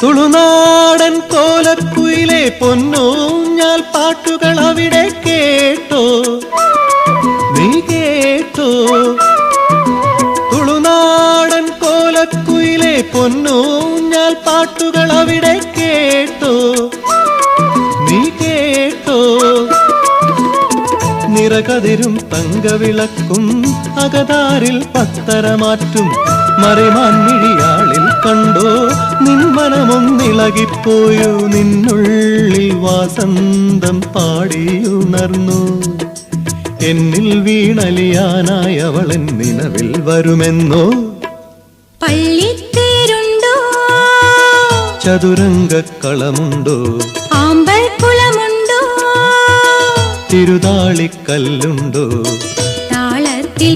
തുളുനാടൻ കോലക്കുയിലെ പൊന്നൂഞ്ഞാൽ പാട്ടുകൾ അവിടെ കേട്ടോ, നീ കേട്ടോ. തുളുനാടൻ കോലക്കുയിലെ പൊന്നൂഞ്ഞാൽ പാട്ടുകൾ അവിടെ കേട്ടോ, നീ കേട്ടോ. നിറകതിരും തങ്കവിളക്കും അകതാരിൽ പത്തരമാറ്റും മറിമാൻമിഴിയാളിൽ കണ്ടോ, നിൻ മനമൊന്നിളകിപ്പോയോ, നിന്നുള്ളിൽ വാസന്തം പാടിയുണർന്നു. എന്നിൽ വീണലിയാനായി അവളൻ നിലവിൽ വരുമെന്നോ. പള്ളിത്തേരുണ്ടോ, ചതുരംഗക്കളമുണ്ടോ, ആമ്പൽക്കുളമുണ്ടോ, തിരുതാളിക്കല്ലുണ്ടോ, താളത്തിൽ